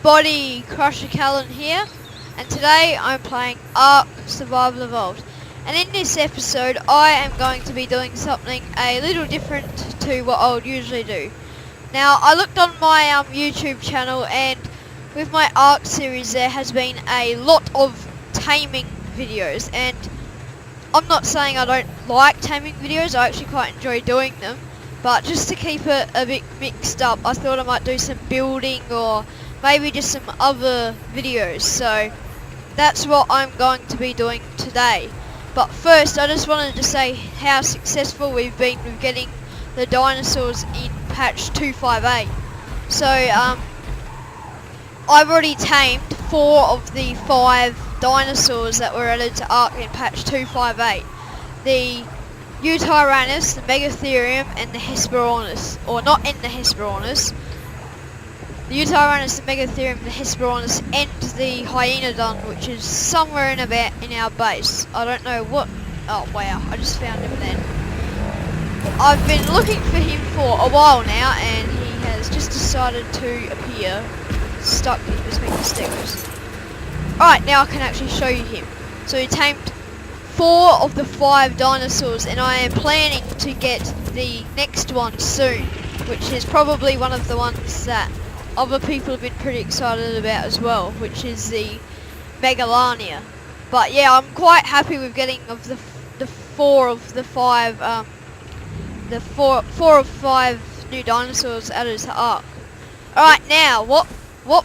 everybody, Crusher Callan here, and today I'm playing Ark Survival Evolved. And in this episode I am going to be doing something a little different to what I would usually do. Now I looked on my YouTube channel, and with my Ark series there has been a lot of taming videos, and I'm not saying I don't like taming videos, I actually quite enjoy doing them. But just to keep it a bit mixed up, I thought I might do some building or maybe just some other videos. So that's what I'm going to be doing today. But first I just wanted to say how successful we've been with getting the dinosaurs in patch 258. So I've already tamed 4 of the 5 dinosaurs that were added to Ark in patch 258. The Utyrannus, the Megatherium, and the Hesperornis, or not in the Hesperornis. The Utyrannus, the Megatherium, the Hesperornis, and the Hyenodon, which is somewhere in our base. I don't know what. Oh wow! I just found him then. I've been looking for him for a while now, and he has just decided to appear, stuck in between the sticks. Alright, now I can actually show you him. So he tamed 4 of the 5 dinosaurs, and I am planning to get the next one soon, which is probably one of the ones that other people have been pretty excited about as well, which is the Megalania. But yeah, I'm quite happy with getting of the 4 of the 5 four of 5 new dinosaurs added to Ark. Alright, now what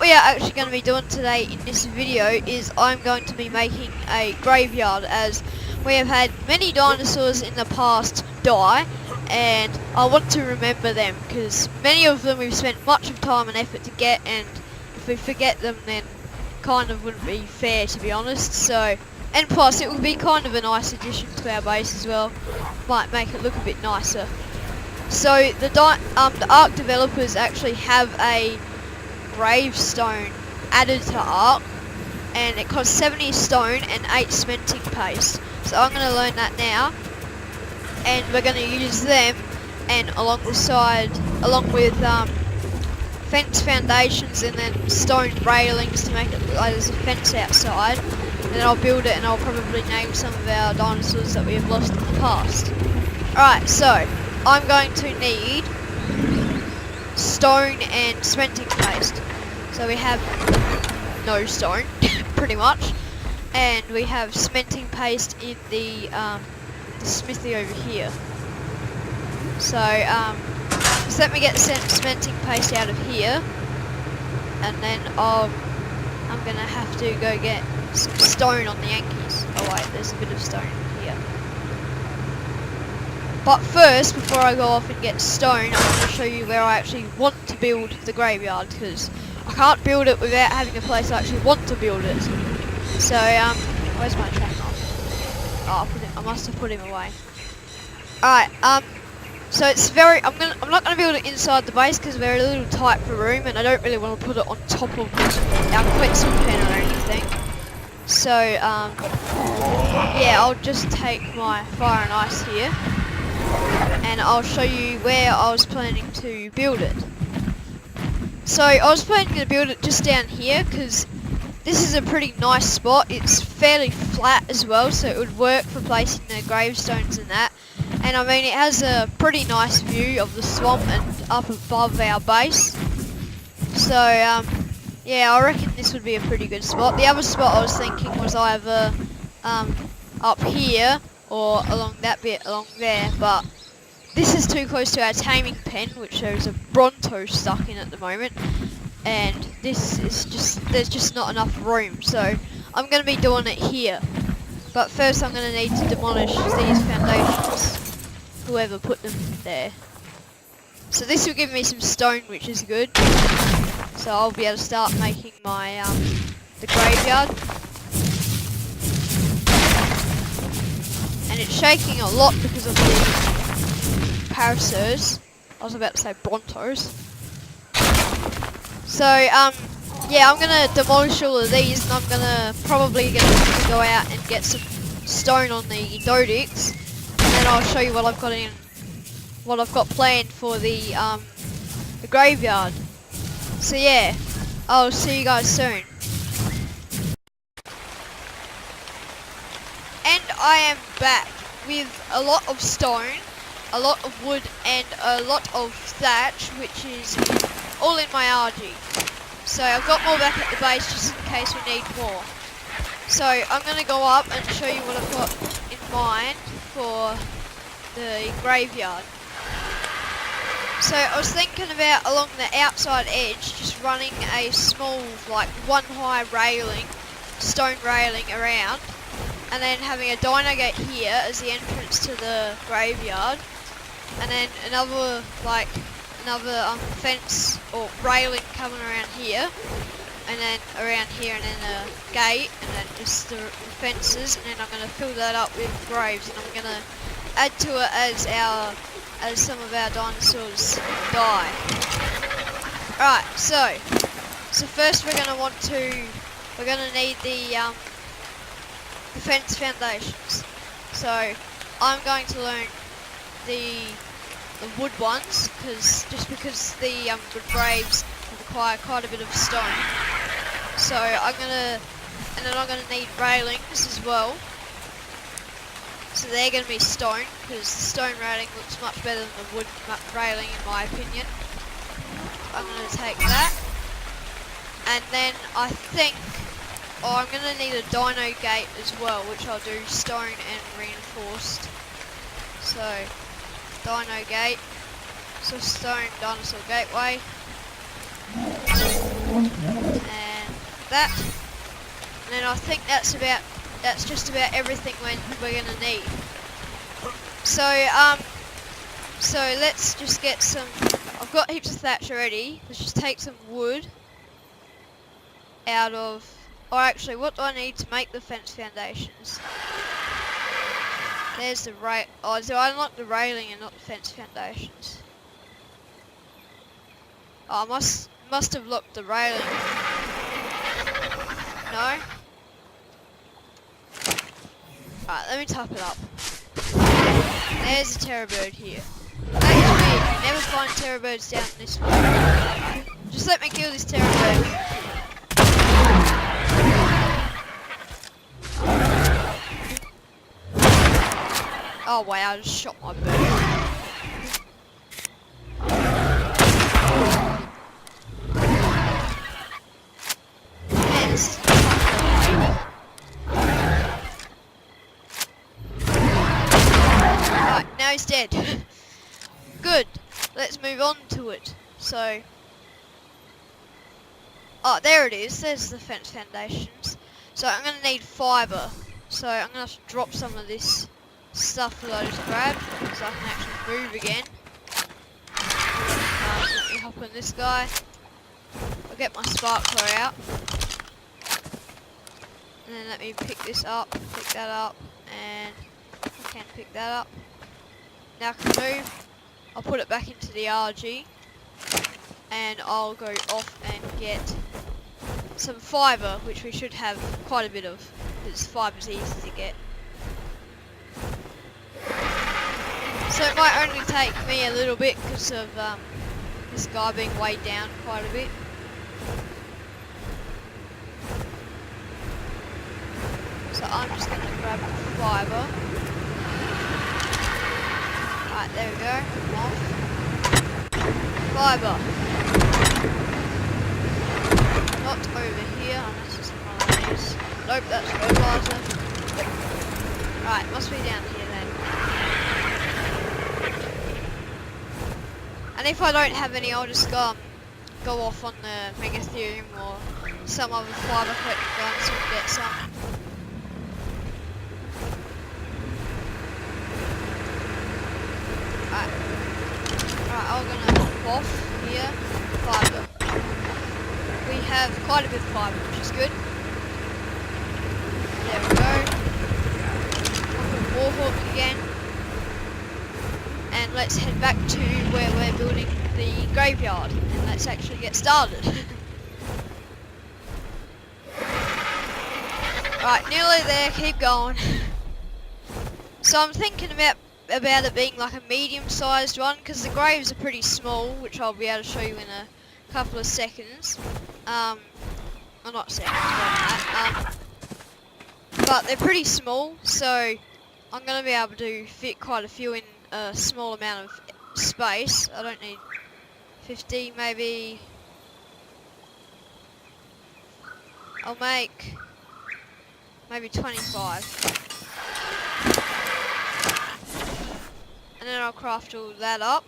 we are actually going to be doing today in this video is I'm going to be making a graveyard, as we have had many dinosaurs in the past die, and I want to remember them because many of them we've spent much of time and effort to get, and if we forget them then kind of wouldn't be fair, to be honest. So, and plus it will be kind of a nice addition to our base as well, might make it look a bit nicer. So the Ark developers actually have a gravestone added to Ark, and it costs 70 stone and 8 cementing paste. So I'm going to learn that now, and we're going to use them, and along with fence foundations and then stone railings to make it look like there's a fence outside. And then I'll build it, and I'll probably name some of our dinosaurs that we have lost in the past. Alright, so I'm going to need stone and cementing paste. So we have no stone, pretty much, and we have cementing paste in the smithy over here. So just let me get cementing paste out of here, and then I'm gonna have to go get some stone on the Yankees. Oh wait, there's a bit of stone here. But first, before I go off and get stone, I'm going to show you where I actually want to build the graveyard, because I can't build it without having a place I actually want to build it. So, where's my tracker? Oh, I must have put him away. Alright, so it's I'm not going to build it inside the base because we're a little tight for room, and I don't really want to put it on top of our Quetzal pen or anything. So, yeah, I'll just take my fire and ice here, and I'll show you where I was planning to build it. So I was planning to build it just down here because this is a pretty nice spot. It's fairly flat as well, so it would work for placing the gravestones and that. And I mean, it has a pretty nice view of the swamp and up above our base. So yeah, I reckon this would be a pretty good spot. The other spot I was thinking was either up here or along that bit along there, but this is too close to our taming pen, which there's a Bronto stuck in at the moment, and this is there's just not enough room, so I'm going to be doing it here. But first I'm going to need to demolish these foundations, whoever put them there. So this will give me some stone, which is good, so I'll be able to start making my the graveyard. And it's shaking a lot because of the Parasaurs. I was about to say Brontos. So yeah, I'm gonna demolish all of these, and I'm probably gonna go out and get some stone on the Dodix, and then I'll show you what I've got planned for the graveyard. So yeah, I'll see you guys soon. And I am back with a lot of stone, a lot of wood, and a lot of thatch, which is all in my RG. So I've got more back at the base just in case we need more. So I'm going to go up and show you what I've got in mind for the graveyard. So I was thinking about along the outside edge just running a small like one high railing, stone railing around, and then having a dino gate here as the entrance to the graveyard, and then another fence or railing coming around here, and then around here, and then a gate, and then just the fences, and then I'm going to fill that up with graves, and I'm going to add to it as some of our dinosaurs die. Right, so first we're going to need the fence foundations. So I'm going to learn the wood ones because the graves require quite a bit of stone. So I'm gonna need railings as well. So they're gonna be stone because the stone railing looks much better than the wood railing in my opinion. I'm gonna take that, and then I think I'm gonna need a dino gate as well, which I'll do stone and reinforced. So dino gate, so stone dinosaur gateway, and that, and then I think that's just about everything we're gonna need. So let's just get some. I've got heaps of thatch already. Let's just take some wood out of. Or actually, what do I need to make the fence foundations? There's the oh, do I unlock the railing and not the fence foundations? Oh, I must have locked the railing. No? Alright, let me top it up. There's a terror bird here. That's weird, you never find terror birds down this way. Just let me kill this terror bird. Oh wow, I just shot my bird. Man, this is right, now he's dead. Good, let's move on to it. So, oh there it is, there's the fence foundations. So I'm going to need fibre, so I'm going to have to drop some of this stuff that I just grabbed so I can actually move again. Let me hop on this guy. I'll get my sparkler out. And then let me pick this up, pick that up, and I can pick that up. Now I can move. I'll put it back into the RG. And I'll go off and get some fibre, which we should have quite a bit of, because fibre's easy to get. So it might only take me a little bit because of this guy being weighed down quite a bit. So I'm just going to grab fibre. Right, there we go. I'm off. Fibre. Not over here, unless it's one of these. Nope, that's fertilizer. Right, must be down here then. And if I don't have any, I'll just go off on the Megatherium or some other fibre collecting dinosaur and get some. Right, I'm gonna hop off here. Fibre. We have quite a bit of fibre, which is good. There we go. Hop on Warhawk again. And let's head back to where we're building the graveyard, and let's actually get started. Right, nearly there, keep going. So I'm thinking about it being like a medium-sized one, because the graves are pretty small, which I'll be able to show you in a couple of seconds. Well, not seconds, but but they're pretty small, so I'm going to be able to fit quite a few in a small amount of space. I don't need 50, maybe. I'll make maybe 25. And then I'll craft all that up.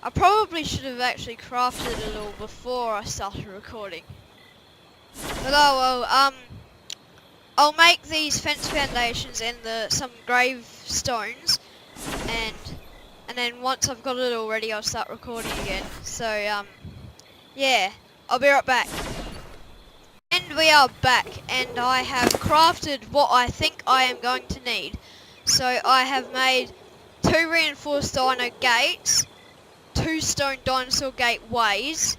I probably should have actually crafted it all before I started recording. But oh well, I'll make these fence foundations and some gravestones, and then once I've got it all ready, I'll start recording again. So yeah, I'll be right back. And we are back, and I have crafted what I think I am going to need. So I have made 2 reinforced dino gates, 2 stone dinosaur gateways,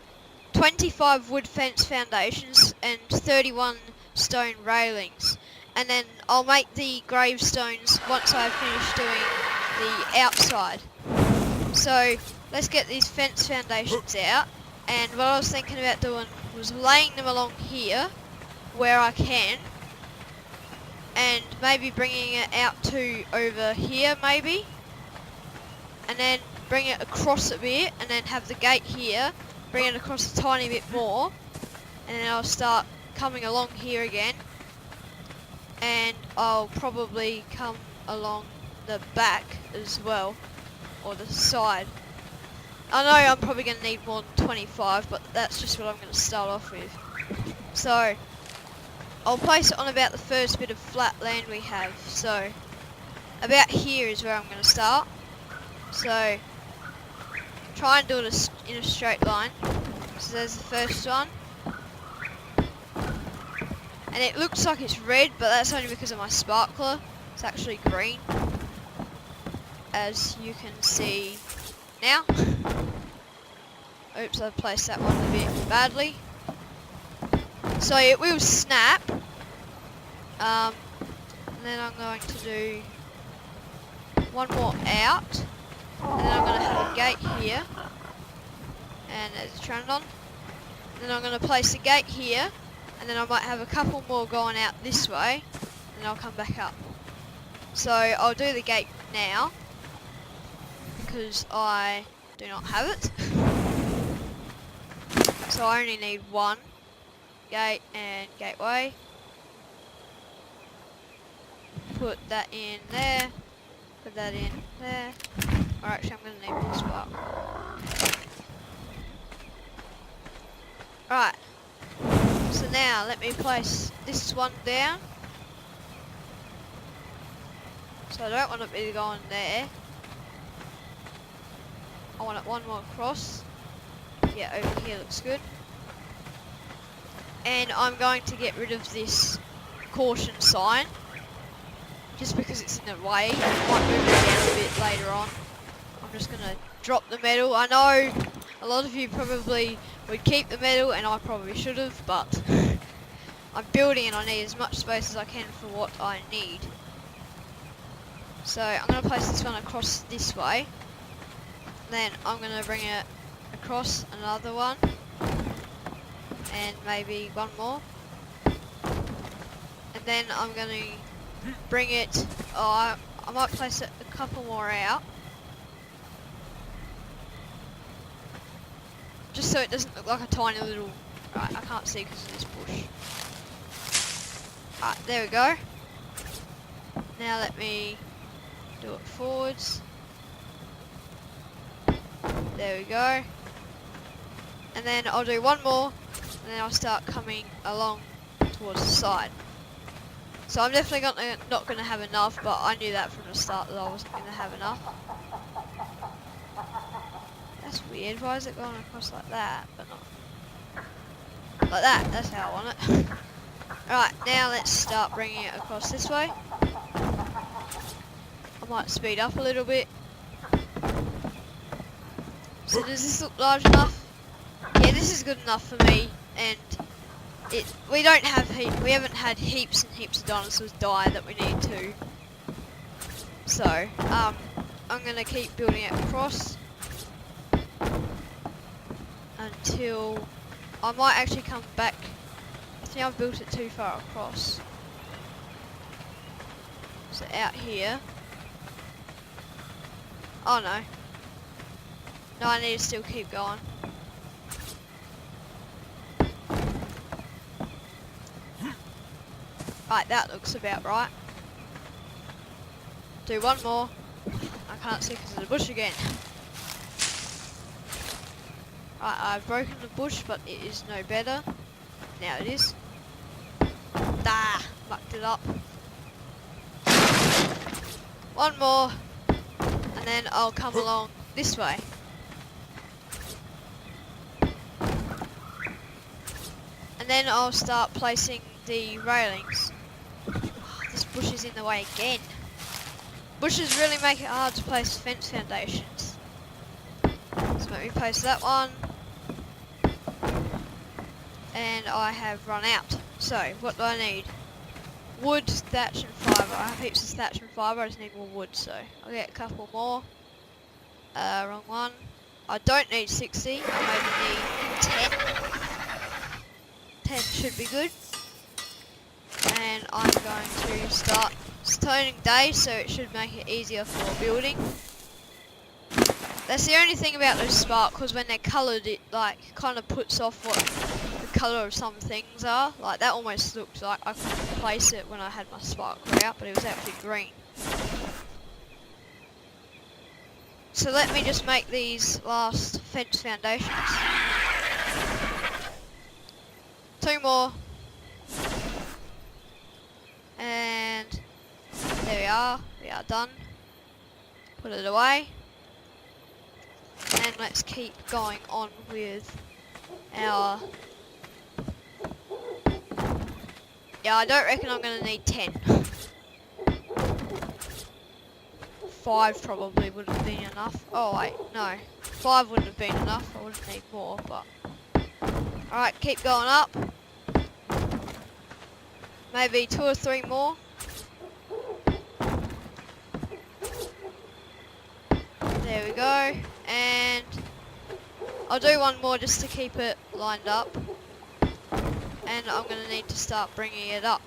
25 wood fence foundations, and 31 stone railings. And then I'll make the gravestones once I've finished doing the outside. So let's get these fence foundations out. And what I was thinking about doing was laying them along here where I can, and maybe bringing it out to over here maybe, and then bring it across a bit, and then have the gate here, bring it across a tiny bit more, and then I'll start coming along here again, and I'll probably come along the back as well, or the side. I know I'm probably going to need more than 25, but that's just what I'm going to start off with. So I'll place it on about the first bit of flat land we have. So about here is where I'm going to start. So try and do it in a straight line. So there's the first one. And it looks like it's red, but that's only because of my sparkler. It's actually green, as you can see now. Oops, I placed that one a bit badly. So it will snap. And then I'm going to do one more out. And then I'm going to have a gate here. And it's turned on. And then I'm going to place a gate here. And then I might have a couple more going out this way. And I'll come back up. So I'll do the gate now, because I do not have it. So I only need one gate and gateway. Put that in there. Put that in there. Or actually, I'm going to need more spark. Right. So now let me place this one down. So I don't want it to be going there. I want it one more across. Yeah, over here looks good. And I'm going to get rid of this caution sign, just because it's in the way. I might move it down a bit later on. I'm just going to drop the metal. I know a lot of you probably would keep the metal, and I probably should have, but I'm building and I need as much space as I can for what I need. So I'm going to place this one across this way. Then I'm going to bring it across another one, and maybe one more, and then I'm going to bring it, I might place it a couple more out, just so it doesn't look like a tiny little, right, I can't see because of this bush. Right, there we go. Now let me do it forwards. There we go. And then I'll do one more, and then I'll start coming along towards the side. So I'm definitely not going to have enough, but I knew that from the start that I wasn't going to have enough. That's weird. Why is it going across like that, but not like that? That's how I want it. Alright, now let's start bringing it across this way. I might speed up a little bit. So does this look large enough? Yeah, this is good enough for me, and we haven't had heaps and heaps of dinosaurs die that we need to. So, I'm going to keep building it across until I might actually come back. I think I've built it too far across. So out here. Oh no. No, I need to still keep going. Right, that looks about right. Do one more. I can't see because of the bush again. Right, I've broken the bush, but it is no better. Now it is. Ah, mucked it up. One more, and then I'll come along this way. And then I'll start placing the railings. Oh, this bush is in the way again. Bushes really make it hard to place fence foundations. So let me place that one. And I have run out. So, what do I need? Wood, thatch and fibre. I have heaps of thatch and fibre, I just need more wood, so I'll get a couple more. Wrong one. I don't need 60, I maybe need 10. 10 should be good. And I'm going to start stoning day, so it should make it easier for building. That's the only thing about those sparkles, when they're coloured, it like kind of puts off what the colour of some things are. Like that almost looked like I couldn't place it when I had my sparkler out, but it was actually green. So let me just make these last fence foundations. 2 more. And there we are done. Put it away. And let's keep going on with our... Yeah, I don't reckon I'm going to need 10. 5 probably would have been enough. Oh wait, no. 5 wouldn't have been enough, I wouldn't need more, but... Alright, keep going up. Maybe 2 or 3 more. There we go. And I'll do one more just to keep it lined up. And I'm going to need to start bringing it up.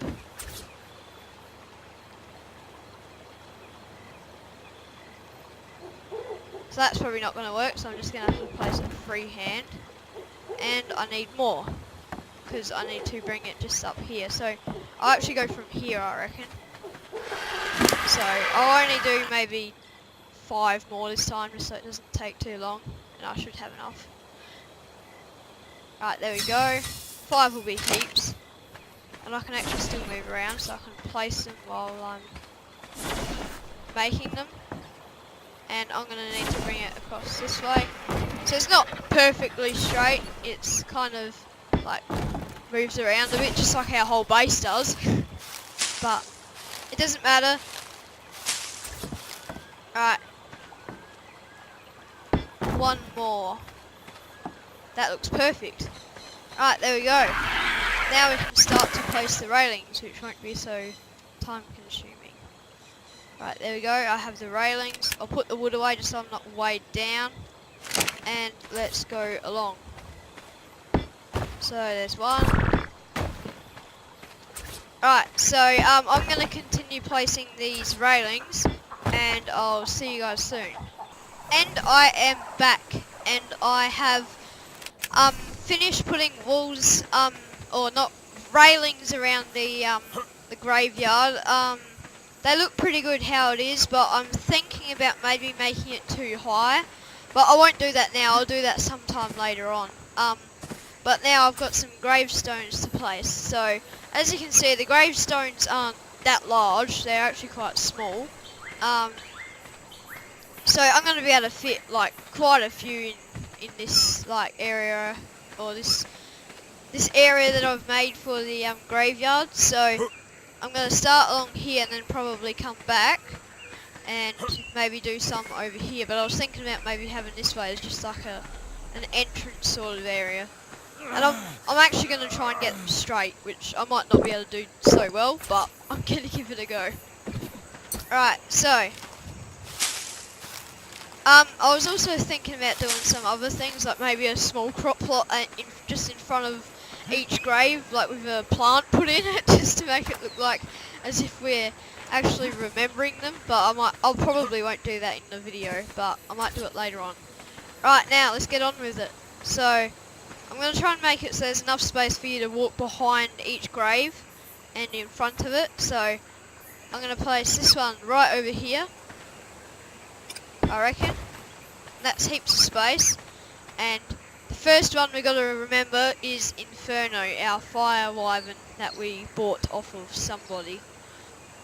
So that's probably not going to work, so I'm just going to have to place it freehand. And I need more, because I need to bring it just up here. So I'll actually go from here, I reckon. So I'll only do maybe 5 more this time, just so it doesn't take too long, and I should have enough. Right, there we go. 5 will be heaps, and I can actually still move around, so I can place them while I'm making them. And I'm going to need to bring it across this way. So it's not perfectly straight, it's kind of like moves around a bit, just like our whole base does. But it doesn't matter. Alright. 1 more. That looks perfect. Alright, there we go. Now we can start to place the railings, which won't be so time consuming. Right, there we go, I have the railings. I'll put the wood away just so I'm not weighed down. And let's go along. So there's one. Right, so I'm going to continue placing these railings, and I'll see you guys soon. And I am back, and I have finished putting walls, or not, railings around the graveyard. They look pretty good how it is, but I'm thinking about maybe making it too high. But I won't do that now, I'll do that sometime later on. But now I've got some gravestones to place. So, as you can see, the gravestones aren't that large, they're actually quite small. So I'm going to be able to fit like quite a few in this like area, or this area that I've made for the graveyard. So I'm going to start along here and then probably come back and maybe do some over here. But I was thinking about maybe having this way as just like an entrance sort of area. And I'm actually going to try and get them straight, which I might not be able to do so well, but I'm going to give it a go. Alright, so I was also thinking about doing some other things, like maybe a small crop plot just in front of each grave, like with a plant put in it, just to make it look like as if we're actually remembering them. But I'll probably won't do that in the video, but I might do it later on. Right, now let's get on with it. So I'm going to try and make it so there's enough space for you to walk behind each grave and in front of it. So I'm going to place this one right over here, I reckon. That's heaps of space. And the first one we got to remember is Inferno, our fire wyvern that we bought off of somebody.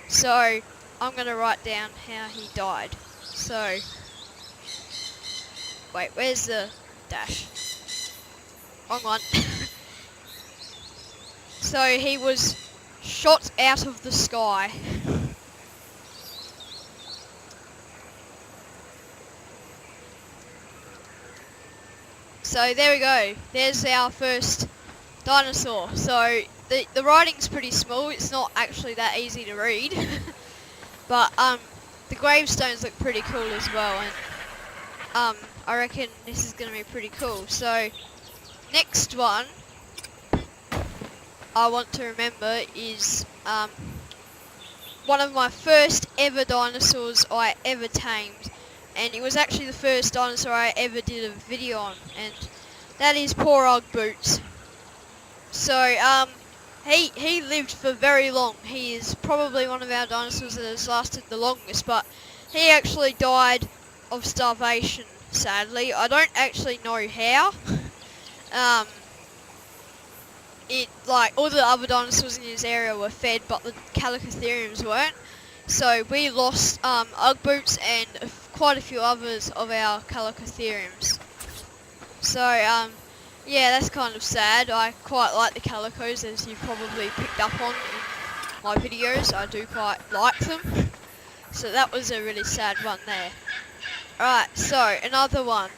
So I'm going to write down how he died. So, wait, where's the dash? Wrong one. So he was shot out of the sky. So there we go. There's our first dinosaur. So the writing's pretty small. It's not actually that easy to read. But the gravestones look pretty cool as well, and I reckon this is going to be pretty cool. So next one I want to remember is one of my first ever dinosaurs I ever tamed, and it was actually the first dinosaur I ever did a video on, and that is poor old Boots. So he lived for very long. He is probably one of our dinosaurs that has lasted the longest, but he actually died of starvation, sadly. I don't actually know how. Like all the other dinosaurs in his area were fed, but the Calicotheriums weren't. So we lost Ugg Boots and quite a few others of our Calicotheriums. So yeah, that's kind of sad. I quite like the calicos, as you've probably picked up on in my videos. I do quite like them. So that was a really sad one there. Alright, so another one.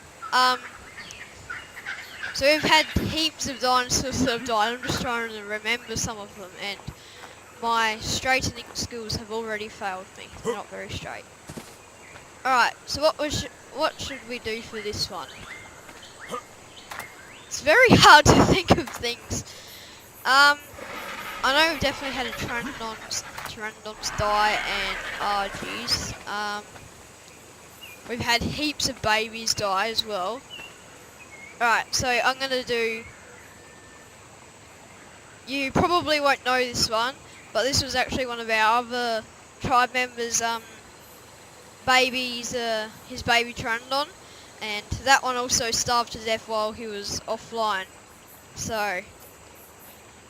So we've had heaps of dinosaurs that have died. I'm just trying to remember some of them, and my straightening skills have already failed me. They're not very straight. Alright, so what should we do for this one? It's very hard to think of things. I know we've definitely had a Pteranodons die, and RGs. We've had heaps of babies die as well. Alright, so I'm gonna do... You probably won't know this one, but this was actually one of our other tribe members' babies, his baby Pteranodon. And that one also starved to death while he was offline. So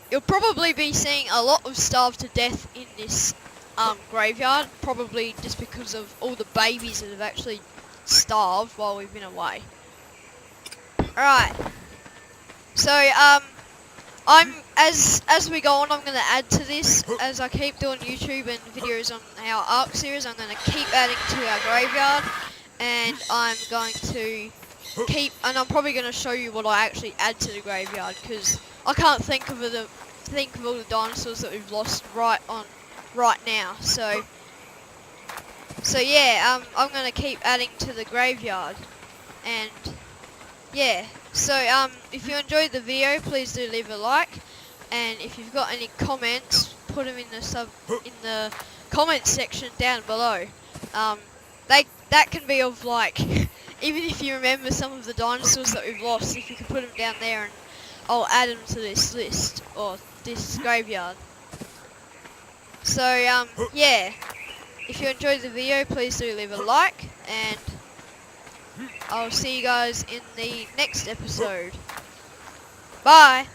you'll probably be seeing a lot of starved to death in this graveyard, probably just because of all the babies that have actually starved while we've been away. Alright. So I'm as we go on, I'm going to add to this. As I keep doing YouTube and videos on our Ark series, I'm going to keep adding to our graveyard. And I'm going to I'm probably going to show you what I actually add to the graveyard, because I can't think of all the dinosaurs that we've lost right now. So yeah, I'm going to keep adding to the graveyard, and yeah. So if you enjoyed the video, please do leave a like, and if you've got any comments, put them in the comment section down below. That can be of like, even if you remember some of the dinosaurs that we've lost, if you can put them down there, and I'll add them to this list, or this graveyard. So yeah, if you enjoyed the video, please do leave a like, and I'll see you guys in the next episode. Bye!